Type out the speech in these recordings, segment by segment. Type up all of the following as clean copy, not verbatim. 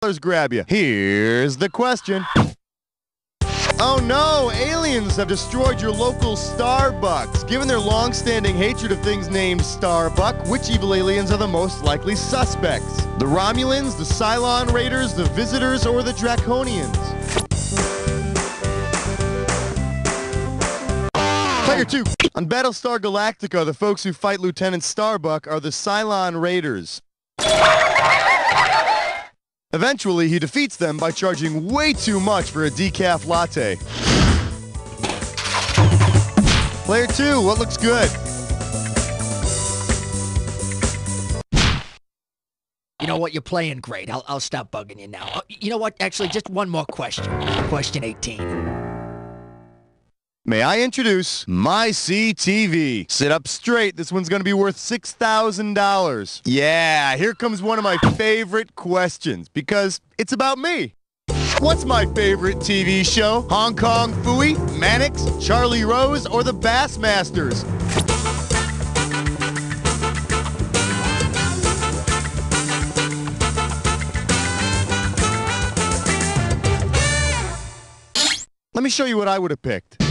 grab you. Here's the question. Oh no, aliens have destroyed your local Starbucks. Given their long-standing hatred of things named Starbuck, which evil aliens are the most likely suspects? The Romulans, the Cylon Raiders, the Visitors, or the Draconians? Player 2. On Battlestar Galactica, the folks who fight Lieutenant Starbuck are the Cylon Raiders. Eventually, he defeats them by charging way too much for a decaf latte. Player 2, what looks good? You know what? You're playing great. I'll stop bugging you now. You know what? Actually, just one more question. Question 18. May I introduce My CTV? Sit up straight. This one's going to be worth $6,000. Yeah, here comes one of my favorite questions, because it's about me. What's my favorite TV show? Hong Kong Phooey, Mannix, Charlie Rose, or the Bassmasters? Let me show you what I would have picked.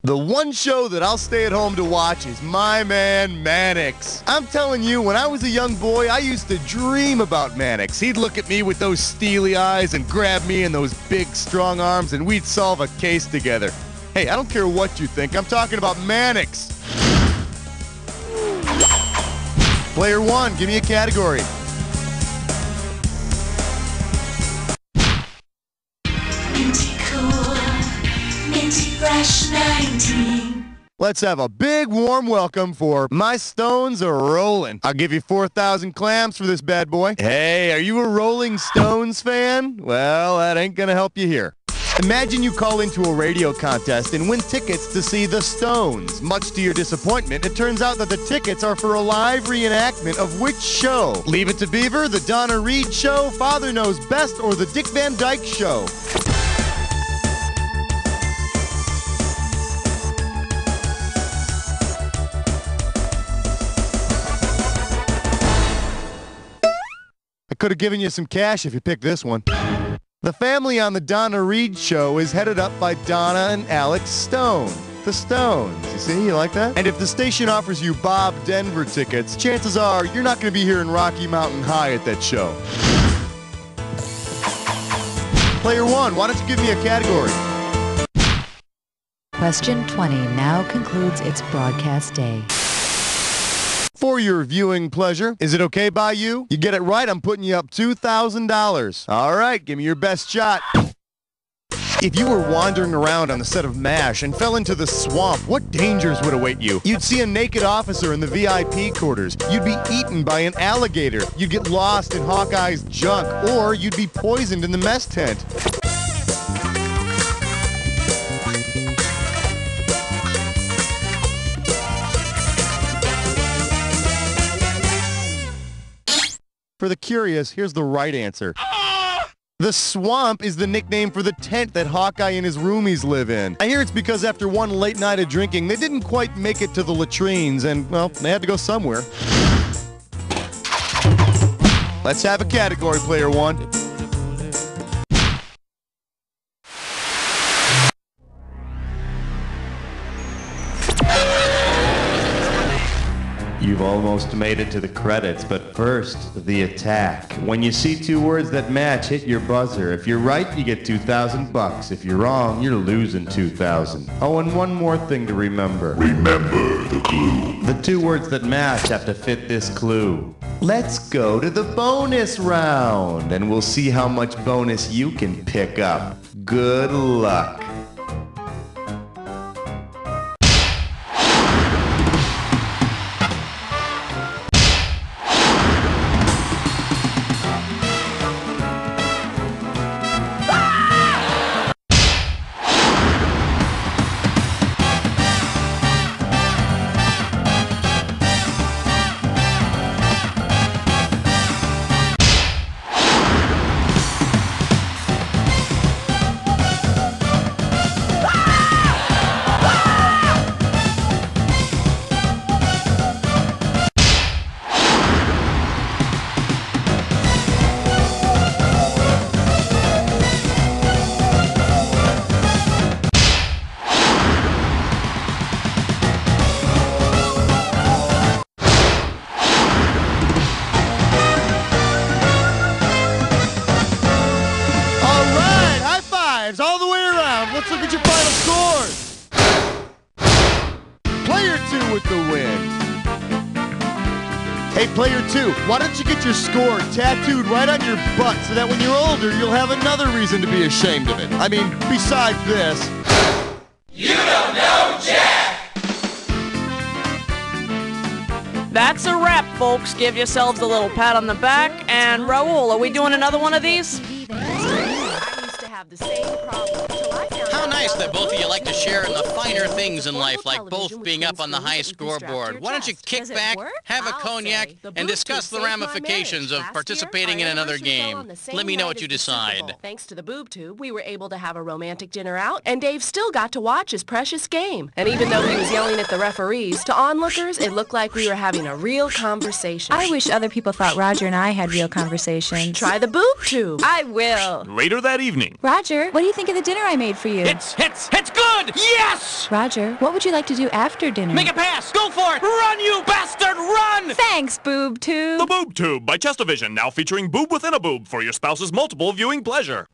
The one show that I'll stay at home to watch is my man Mannix. I'm telling you, when I was a young boy, I used to dream about Mannix. He'd look at me with those steely eyes and grab me in those big, strong arms, and we'd solve a case together. Hey, I don't care what you think. I'm talking about Mannix. Player 1, give me a category. Fresh 19. Let's have a big warm welcome for My Stones Are Rollin'. I'll give you 4,000 clams for this bad boy. Hey, are you a Rolling Stones fan? Well, that ain't gonna help you here. Imagine you call into a radio contest and win tickets to see the Stones. Much to your disappointment, it turns out that the tickets are for a live reenactment of which show? Leave It to Beaver, The Donna Reed Show, Father Knows Best, or The Dick Van Dyke Show? I could have given you some cash if you picked this one. The family on the Donna Reed Show is headed up by Donna and Alex Stone. The Stones. You see, you like that? And if the station offers you Bob Denver tickets, chances are you're not going to be here in Rocky Mountain High at that show. Player 1, why don't you give me a category? Question 20 now concludes its broadcast day. For your viewing pleasure, is it okay by you? You get it right, I'm putting you up $2,000. All right, give me your best shot. If you were wandering around on the set of MASH and fell into the swamp, what dangers would await you? You'd see a naked officer in the VIP quarters. You'd be eaten by an alligator. You'd get lost in Hawkeye's junk, or you'd be poisoned in the mess tent. For the curious, here's the right answer. The swamp is the nickname for the tent that Hawkeye and his roomies live in. I hear it's because after one late night of drinking, they didn't quite make it to the latrines and, well, they had to go somewhere. Let's have a category, Player 1. You've almost made it to the credits, but first, the attack. When you see two words that match, hit your buzzer. If you're right, you get $2,000. If you're wrong, you're losing $2,000. Oh, and one more thing to remember. Remember the clue. The two words that match have to fit this clue. Let's go to the bonus round, and we'll see how much bonus you can pick up. Good luck. let's look at your final scores. Player 2 with the win. Hey, Player 2, why don't you get your score tattooed right on your butt so that when you're older, you'll have another reason to be ashamed of it. I mean, besides this. You don't know Jack! That's a wrap, folks. Give yourselves a little pat on the back. And Raul, are we doing another one of these? How nice that both of you like to share in the finer things in life, like both being up on the high scoreboard. Why don't you kick back, have a cognac, and discuss the ramifications of participating in another game? Let me know what you decide. Thanks to the Boob Tube, we were able to have a romantic dinner out, and Dave still got to watch his precious game. And even though he was yelling at the referees, to onlookers, it looked like we were having a real conversation. I wish other people thought Roger and I had real conversations. Try the Boob Tube. I will. Later that evening. Roger, what do you think of the dinner I made for you? It's good! Yes! Roger, what would you like to do after dinner? Make a pass! Go for it! Run, you bastard, run! Thanks, Boob Tube. The Boob Tube by Chestovision, now featuring boob within a boob for your spouse's multiple viewing pleasure.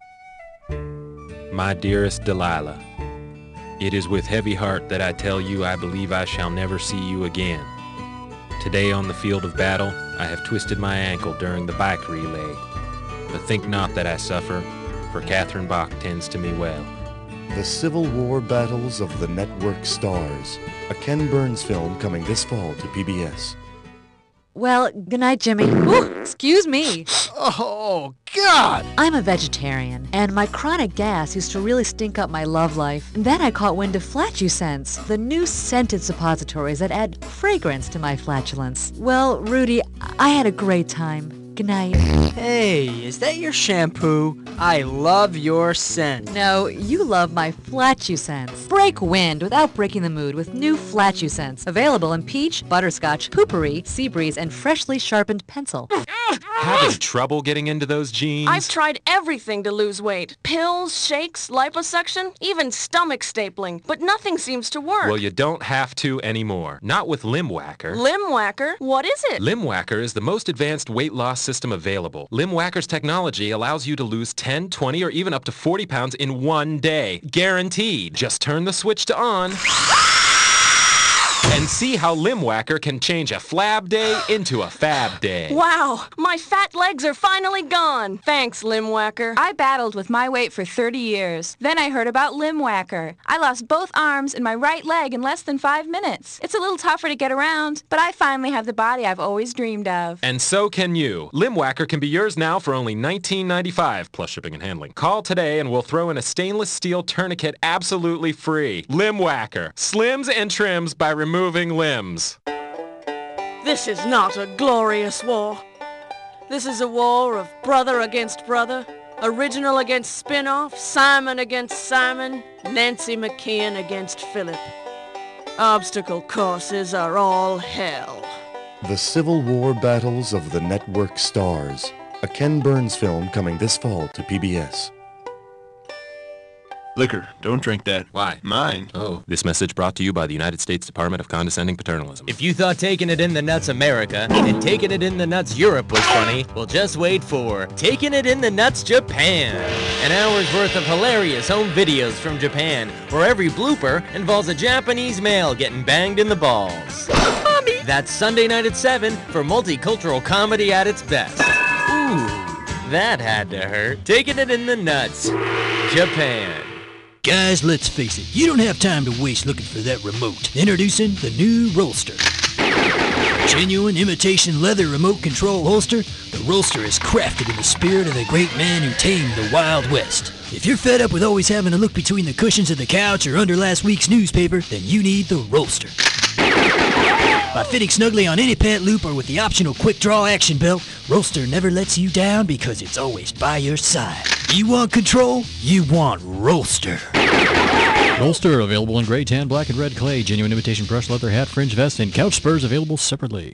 My dearest Delilah, it is with heavy heart that I tell you I believe I shall never see you again. Today on the field of battle, I have twisted my ankle during the bike relay. But think not that I suffer, for Catherine Bach tends to me well. The Civil War Battles of the Network Stars, a Ken Burns film coming this fall to PBS. Well, good night, Jimmy. Ooh, excuse me. Oh, God! I'm a vegetarian, and my chronic gas used to really stink up my love life. And then I caught wind of Flatucents, the new scented suppositories that add fragrance to my flatulence. Well, Rudy, I had a great time. Good night. Hey, is that your shampoo? I love your scent. No, you love my Flatucents. Break wind without breaking the mood with new Flatucents. Available in peach, butterscotch, poopery, sea breeze, and freshly sharpened pencil. Having trouble getting into those jeans? I've tried everything to lose weight. Pills, shakes, liposuction, even stomach stapling. But nothing seems to work. Well, you don't have to anymore. Not with Limb Whacker. Limb Whacker? What is it? Limb Whacker is the most advanced weight loss system available. Limb Whacker's technology allows you to lose 10, 20, or even up to 40 pounds in one day. Guaranteed. Just turn the switch to on. And see how Limb Whacker can change a flab day into a fab day. Wow, my fat legs are finally gone. Thanks, Limb Whacker. I battled with my weight for 30 years. Then I heard about Limb Whacker. I lost both arms and my right leg in less than 5 minutes. It's a little tougher to get around, but I finally have the body I've always dreamed of. And so can you. Limb Whacker can be yours now for only $19.95 plus shipping and handling. Call today and we'll throw in a stainless steel tourniquet absolutely free. Limb Whacker. Slims and trims by removing limbs. This is not a glorious war. This is a war of brother against brother, original against spin-off, Simon against Simon, Nancy McKeon against Philip. Obstacle courses are all hell. The Civil War Battles of the Network Stars, a Ken Burns film coming this fall to PBS. Liquor, don't drink that. Why? Mine. Oh. This message brought to you by the United States Department of Condescending Paternalism. If you thought Taking It in the Nuts America and Taking It in the Nuts Europe was funny, well, just wait for Taking It in the Nuts Japan. An hour's worth of hilarious home videos from Japan, where every blooper involves a Japanese male getting banged in the balls. Mommy! That's Sunday night at 7 for multicultural comedy at its best. Ooh, that had to hurt. Taking It in the Nuts, Japan. Guys, let's face it, you don't have time to waste looking for that remote. Introducing the new Rolster. Genuine imitation leather remote control holster, the Rolster is crafted in the spirit of the great man who tamed the Wild West. If you're fed up with always having to look between the cushions of the couch or under last week's newspaper, then you need the Rolster. By fitting snugly on any pant loop or with the optional quick draw action belt, Rolster never lets you down because it's always by your side. You want control? You want Rolster. Rolster available in gray, tan, black, and red clay. Genuine imitation brush leather hat, fringe vest, and couch spurs available separately.